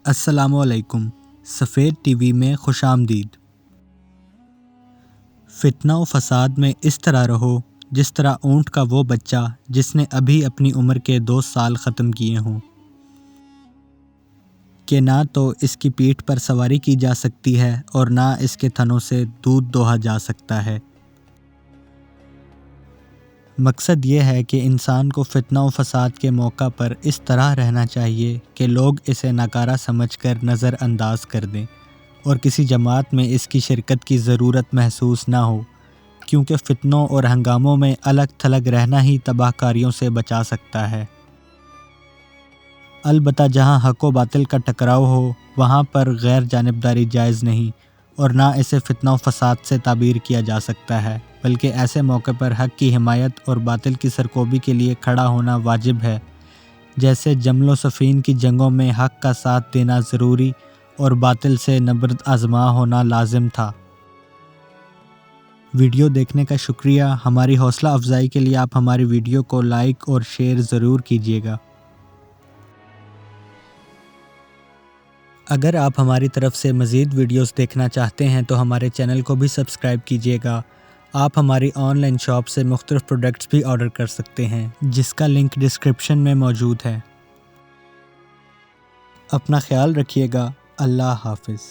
السلام علیکم۔ سفید ٹی وی میں خوش آمدید۔ فتنہ و فساد میں اس طرح رہو جس طرح اونٹ کا وہ بچہ جس نے ابھی اپنی عمر کے 2 سال ختم کیے ہوں، کہ نہ تو اس کی پیٹھ پر سواری کی جا سکتی ہے اور نہ اس کے تھنوں سے دودھ دوہا جا سکتا ہے۔ مقصد یہ ہے کہ انسان کو فتنہ و فساد کے موقع پر اس طرح رہنا چاہیے کہ لوگ اسے ناکارہ سمجھ کر نظر انداز کر دیں اور کسی جماعت میں اس کی شرکت کی ضرورت محسوس نہ ہو، کیونکہ فتنوں اور ہنگاموں میں الگ تھلگ رہنا ہی تباہ کاریوں سے بچا سکتا ہے۔ البتہ جہاں حق و باطل کا ٹکراؤ ہو وہاں پر غیر جانبداری جائز نہیں اور نہ اسے فتنہ و فساد سے تعبیر کیا جا سکتا ہے، بلکہ ایسے موقع پر حق کی حمایت اور باطل کی سرکوبی کے لیے کھڑا ہونا واجب ہے، جیسے جمل و صفین کی جنگوں میں حق کا ساتھ دینا ضروری اور باطل سے نبرد آزما ہونا لازم تھا۔ ویڈیو دیکھنے کا شکریہ۔ ہماری حوصلہ افزائی کے لیے آپ ہماری ویڈیو کو لائک اور شیئر ضرور کیجیے گا۔ اگر آپ ہماری طرف سے مزید ویڈیوز دیکھنا چاہتے ہیں تو ہمارے چینل کو بھی سبسکرائب کیجیے گا۔ آپ ہماری آن لائن شاپ سے مختلف پروڈکٹس بھی آرڈر کر سکتے ہیں، جس کا لنک ڈسکرپشن میں موجود ہے۔ اپنا خیال رکھیے گا۔ اللہ حافظ۔